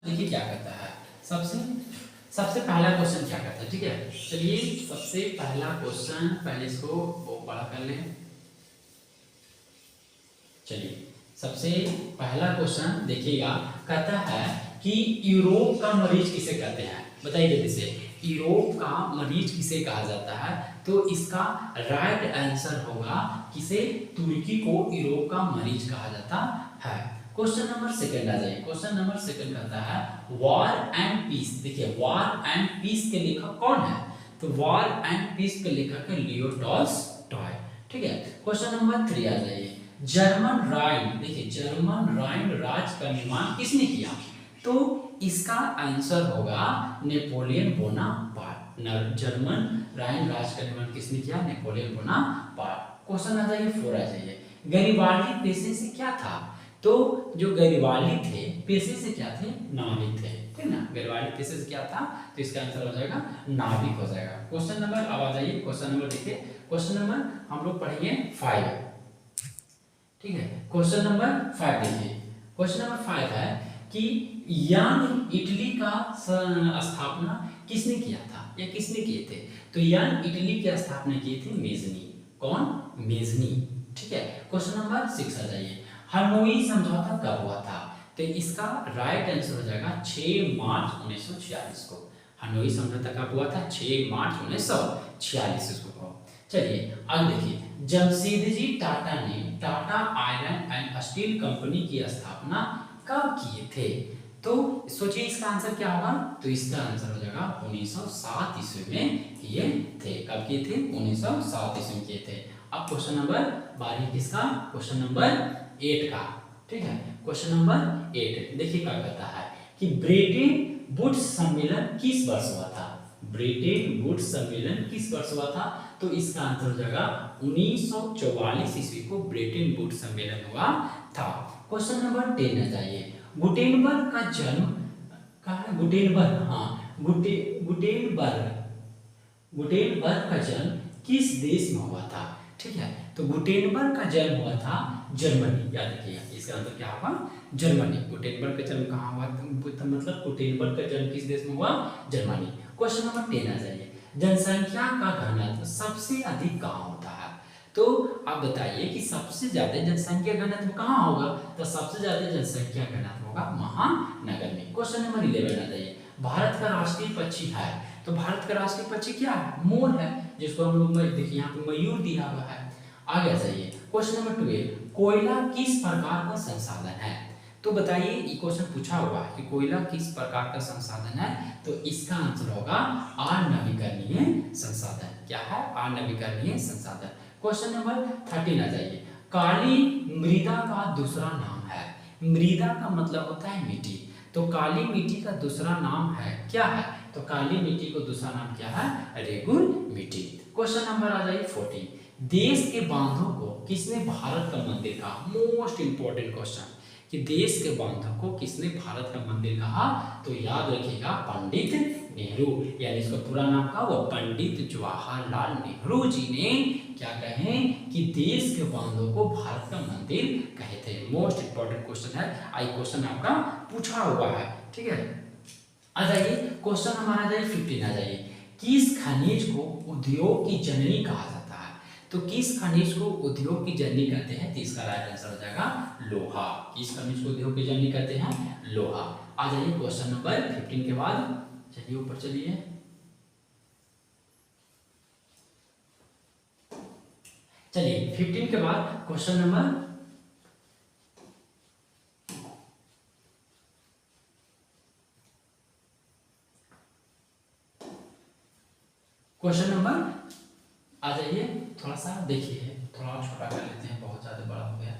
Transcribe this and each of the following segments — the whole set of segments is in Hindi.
देखिए क्या करता है। सबसे सबसे पहला क्वेश्चन क्या करता है, ठीक है। चलिए सबसे पहला क्वेश्चन, पहले इसको वो बड़ा कर लें। चलिए सबसे पहला क्वेश्चन देखिएगा, कहता है कि यूरोप का मरीज किसे कहते हैं। बताइए जल्दी से, यूरोप का मरीज किसे कहा जाता है। तो इसका राइट आंसर होगा किसे, तुर्की को यूरोप का मरीज कहा जाता है। क्वेश्चन नंबर सेकंड आ जाइए। क्वेश्चन नंबर सेकंड कहता है वॉर एंड पीस। देखिए वॉर एंड पीस के लेखक कौन है, तो वॉर एंड पीस के लेखक है लियो टॉल्स्टॉय, ठीक है। क्वेश्चन नंबर 3 आ जाइए। जर्मन राइन, देखिए जर्मन राइन राज्य का निर्माण किसने किया, तो इसका आंसर होगा नेपोलियन बोनापार्ट। जर्मन राइन राज्य का निर्माण किसने किया, नेपोलियन बोनापार्ट। क्वेश्चन आ जाइए 4 आ जाइए। गैरिबाल्डी पेशे से क्या था, तो जो गैरिबाल्डी थे पेशे से क्या थे, नाविक थे, ठीक ना। गैरिबाल्डी पेशे से क्या था, तो इसका आंसर हो जाएगा नाविक हो जाएगा। क्वेश्चन नंबर अब आ जाइए। क्वेश्चन नंबर देखिए, क्वेश्चन नंबर हम लोग पढ़ेंगे 5, ठीक है। क्वेश्चन नंबर 5 देखिए। क्वेश्चन नंबर 5 है कि यंग इटली का स्थापना किसने किया था या किसने किए थे, तो यंग इटली की स्थापना की थी मेजनी। कौन, मेजनी, ठीक है। क्वेश्चन नंबर 6 आ जाइए। हनोई समझौता कब हुआ था, तो इसका राइट आंसर हो जाएगा 6 मार्च 1946 को। हनोई समझौता कब हुआ था, 6 मार्च 1946 को। चलिए आगे देखिए, जमशेदजी टाटा ने Tata iron and steel company की स्थापना कब किए थे, तो सोचिए इसका आंसर क्या होगा, तो इसका आंसर हो जाएगा 1907 ईस्वी में किए थे। कब किए थे, 1907 ईस्वी में किए थे। अब क्वेश्चन नंबर 12 किसका, क्वेश्चन नंबर 8 का, ठीक है। क्वेश्चन नंबर 8 देखिए क्या कहता है कि ब्रेटन वुड्स सम्मेलन किस वर्ष हुआ था। ब्रेटन वुड्स सम्मेलन किस वर्ष हुआ था, तो इसका आंसर हो जाएगा 1944 ईस्वी को ब्रेटन वुड्स सम्मेलन हुआ था। क्वेश्चन नंबर 10 आ जाइए। गुटेनबर्ग का जन्म कहाँ है, गुटेनबर्ग, हाँ गुटेनबर्ग का जन्म किस देश में हुआ था, ठीक है। तो गुटेनबर्ग का जन्म हुआ था जर्मनी, याद रखिएगा इसका आंसर क्या होगा, जर्मनी। गुटेनबर्ग का जन्म कहाँ हुआ, मतलब गुटेनबर्ग का जन्म किस देश में हुआ, जर्मनी। क्वेश्चन नंबर 10 आ जाइए। जनसंख्या का घनत्व सबसे अधिक कहाँ होता है, तो आप बताइए कि सबसे ज्यादा जनसंख्या घनत्व कहाँ होगा, तो सबसे ज्यादा जनसंख्या घनत्व होगा महानगर में। क्वेश्चन नंबर 11 आ जाइए। भारत का राष्ट्रीय पक्षी है, तो भारत का राष्ट्रीय पक्षी क्या है, मोर है, जिसको हम लोग देखिए यहाँ पे मयूर दिया हुआ है। आगे जाइए। क्वेश्चन नंबर 12, कोयला किस प्रकार का संसाधन है, तो बताइए ये क्वेश्चन पूछा हुआ है कि कोयला किस प्रकार का संसाधन है, तो इसका आंसर होगा अनवीकरणीय संसाधन। क्या है, अनवीकरणीय संसाधन। क्वेश्चन नंबर 13 आ जाइए। काली मृदा का दूसरा नाम है, मृदा का मतलब होता है मिट्टी, तो काली मिट्टी का दूसरा नाम है क्या है, तो काली मिट्टी को दूसरा नाम क्या है, रेगुल मिट्टी। क्वेश्चन नंबर आ जाइए 14, देश के बांधों को किसने भारत का मंदिर कहा, मोस्ट इंपोर्टेंट क्वेश्चन, कि देश के बांधों को किसने भारत का मंदिर कहा, तो याद रखिएगा पंडित नेहरू, यानी इसका पूरा नाम का वो पंडित जवाहरलाल नेहरू जी ने क्या कहे कि देश के बांधों को भारत का मंदिर कहे थे। मोस्ट इंपोर्टेंट क्वेश्चन है, आई क्वेश्चन आपका पूछा हुआ है, ठीक है। आ जाइए क्वेश्चन हमारा आ जाइए 15 आ जाइए। किस खनिज को उद्योग की जननी कहा जाता है, तो किस खनिज को उद्योग की जननी कहते हैं, तो इसका राइट आंसर हो जाएगा लोहा। किस खनिज को उद्योग की जननी कहते हैं, लोहा। आ जाइए क्वेश्चन नंबर 15 के बाद, चलिए ऊपर चलिए। चलिए 15 के बाद क्वेश्चन नंबर आ जाइए, थोड़ा सा देखिए, थोड़ा छोटा कर लेते हैं, बहुत ज्यादा बड़ा हो गया।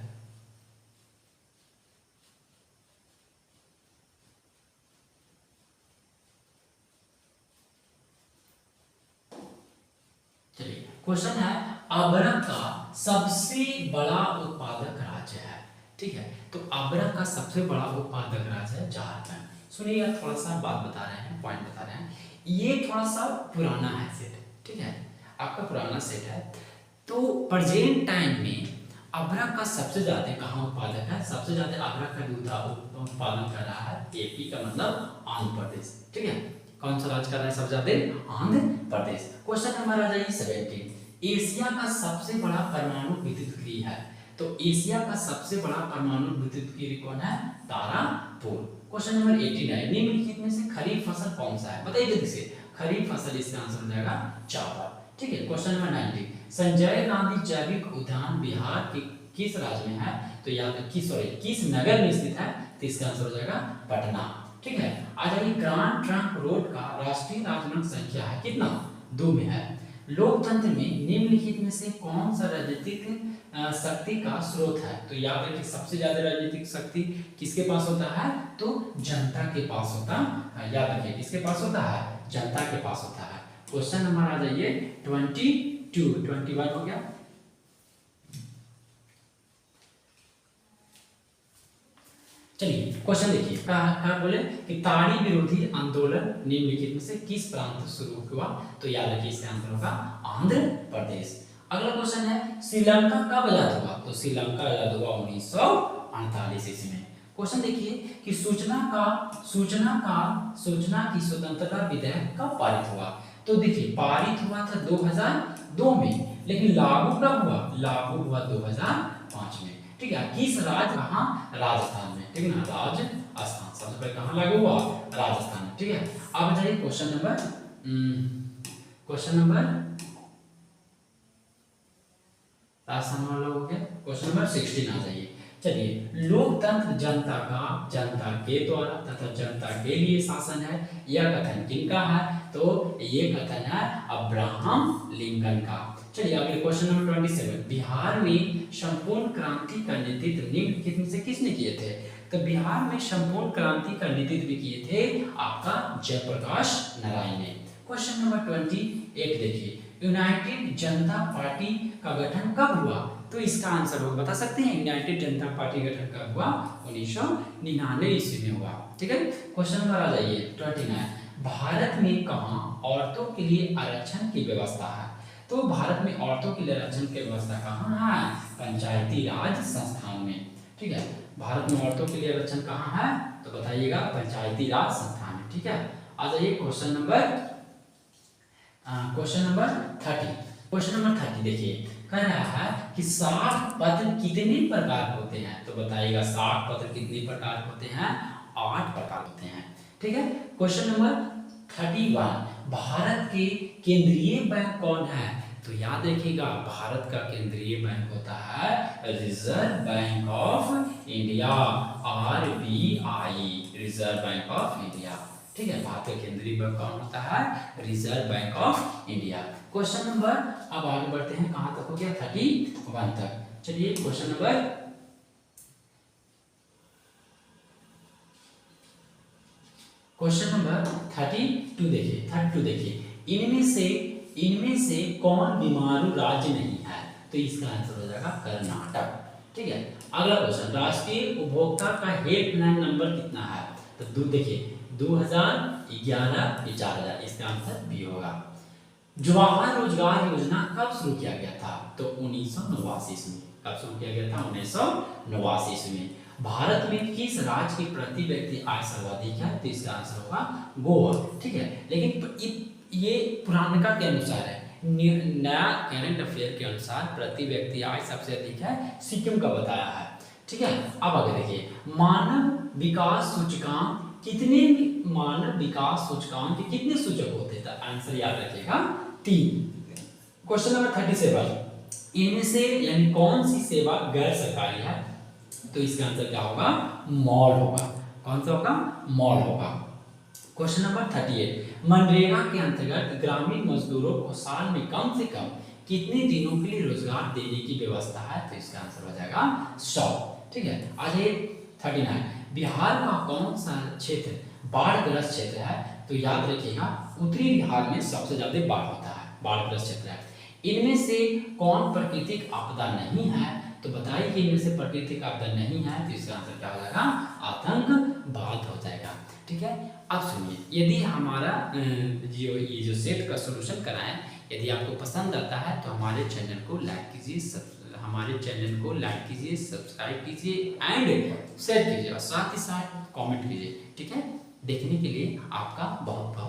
चलिए क्वेश्चन है, अबरक का सबसे बड़ा उत्पादक राज्य है, ठीक है। तो अबरक का सबसे बड़ा उत्पादक राज्य है झारखंड। सुनिए थोड़ा सा बात बता रहे हैं, पॉइंट बता रहे हैं, ये थोड़ा सा पुराना है सेट, ठीक है, आपका पुराना सेट है। तो प्रेजेंट टाइम में अदरक का सबसे ज्यादा कहाँ उत्पादक है? सबसे ज्यादा अदरक का उत्पादन कर रहा है एपी का मतलब आंध्र प्रदेश। ठीक है, कौन सा राज्य कर रहा है सबसे ज्यादा? आंध्र प्रदेश। क्वेश्चन नंबर आ जाइए 17। एशिया का सबसे बड़ा परमाणु विद्युत गृह है, तो एशिया का सबसे बड़ा परमाणु विद्युत गृह कौन है? तारापुर। Question number 89। निम्नलिखित में से खरीफ फसल कौन सा है? बताइए जल्दी से। खरीफ फसल, इसका आंसर हो जाएगा चावल। ठीक है, क्वेश्चन नंबर 90। संजय गांधी जैविक उद्यान बिहार के किस राज्य में है? तो यहाँ पे किस नगर में स्थित है? तो इसका आंसर हो जाएगा पटना। ठीक है, आ जाइए। ग्रांड ट्रंक रोड का राष्ट्रीय राजमार्ग संख्या है कितना? 2 में है। लोकतंत्र में निम्नलिखित में से कौन सा राजनीतिक शक्ति का स्रोत है? तो याद रखिए, सबसे ज्यादा राजनीतिक शक्ति किसके पास होता है? तो जनता के पास होता है। याद रखिए, किसके पास होता है? जनता के पास होता है। क्वेश्चन नंबर आ जाइए 21 हो गया। चलिए क्वेश्चन देखिए, क्या बोले कि ताड़ी विरोधी आंदोलन निम्नलिखित में से किस प्रांत से शुरू हुआ? तो याद रखिए, इसका आंसर होगा आंध्र प्रदेश। अगला क्वेश्चन है, श्रीलंका कब आजाद हुआ? तो श्रीलंका आजाद हुआ 1948 ईस्वी में। क्वेश्चन देखिए कि सूचना की स्वतंत्रता विधेयक कब पारित हुआ? तो देखिए, पारित हुआ था 2002 में, लेकिन लागू कब हुआ? लागू हुआ 2005 में। ठीक है, किस राज्य? कहाँ? राजस्थान में। ठीक है ना, राजस्थान सबसे पहले कहाँ लागू हुआ? राजस्थान में। ठीक है, अब जाइए क्वेश्चन नंबर राजस्थान वाला हो गया। क्वेश्चन नंबर 16 आ जाइए। चलिए, लोकतंत्र जनता के द्वारा तथा जनता के लिए शासन है, यह कथन किनका है? तो ये कथन है अब्राहम लिंकन का। चलिए अगले क्वेश्चन नंबर 27। बिहार में संपूर्ण क्रांति का नेतृत्व निम्नलिखित में से किसने किए थे? तो बिहार में संपूर्ण क्रांति का नेतृत्व किए थे आपका जयप्रकाश नारायण ने। क्वेश्चन नंबर 28 देखिए, यूनाइटेड जनता पार्टी का गठन कब हुआ? तो इसका आंसर होगा, बता सकते हैं? यूनाइटेड जनता पार्टी गठन कब हुआ? 1999 ईस्वी में हुआ। ठीक है, क्वेश्चन नंबर आ जाइए 29। भारत में कहाँ औरतों के लिए आरक्षण की व्यवस्था है? तो भारत में औरतों के लिए आरक्षण की व्यवस्था कहाँ है? पंचायती राज संस्थान में। ठीक है, भारत में औरतों के लिए आरक्षण कहाँ है? तो बताइएगा, पंचायती राज संस्थान में। ठीक है, आ जाइए क्वेश्चन नंबर 30। क्वेश्चन नंबर 30 देखिए, कह रहा है कि साख पत्र कितने प्रकार होते हैं? तो बताइएगा, साख पत्र कितने प्रकार होते हैं? 8 प्रकार होते हैं। ठीक है, क्वेश्चन नंबर 31। भारत के केंद्रीय बैंक कौन है? तो याद रखिएगा, भारत का केंद्रीय बैंक होता है reserve bank of India, RBI, reserve bank of India. ठीक है, भारत का केंद्रीय बैंक कौन होता है? Reserve bank of India. Question number, अब आगे बढ़ते हैं, कहां तक हो गया? 31 तक। चलिए क्वेश्चन नंबर 32 देखिए। 32 देखिए, इनमें से कौन बीमारू राज्य नहीं है? तो इसका आंसर हो जाएगा कर्नाटक। ठीक है, अगला क्वेश्चन, राष्ट्रीय उपभोक्ता का हेल्पलाइन नंबर कितना है? तो देखिए 2011 या 4000, इसका आंसर बी होगा। जवाहर रोजगार योजना कब शुरू किया गया था? तो 1989 में। कब शुरू किया गया था? 1989 में। भारत में किस राज्य की प्रति व्यक्ति आय सर्वाधिक है? तो इसका आंसर होगा गोवा। ठीक है, लेकिन ये पुरानका के अनुसार है, नया करंट अफेयर के अनुसार प्रति व्यक्ति आय सबसे अधिक है सिक्किम का बताया है। ठीक है, अब आगे देखिए, मानव विकास सूचकांक के कितने सूचक होते हैं? आंसर याद रखिएगा, 3। Question number 37। इनमें से यानी कौन सी सेवा गैर सरकारी है? तो इसका आंसर क्या होगा? मॉल होगा। कौन सा होगा? मॉल होगा। Question number 38। मनरेगा के अंतर्गत ग्रामीण मजदूरों को साल में कम से कम कितने दिनों के लिए रोजगार देने की व्यवस्था है? तो इसका आंसर हो जाएगा 100। ठीक है, आज 39। बिहार का कौन सा क्षेत्र बाढ़ग्रस्त क्षेत्र है? तो याद रखिएगा, उत्तरी बिहार में सबसे ज्यादा बाढ़ होता है, बाढ़ग्रस्त क्षेत्र है। इनमें से कौन प्राकृतिक आपदा नहीं है? तो बताइए कि इनमें से प्राकृतिक आपदा नहीं है, तो इसका आंसर क्या हो जाएगा? आतंकवाद हो जाएगा। ठीक है, अब सुनिए, यदि हमारा ये जो सेट का सॉल्यूशन कराएं, यदि आपको पसंद आता है तो हमारे चैनल को लाइक कीजिए, हमारे चैनल को लाइक कीजिए, सब्सक्राइब कीजिए एंड शेयर कीजिए और साथ ही साथ कमेंट कीजिए। ठीक है, देखने के लिए आपका बहुत बहुत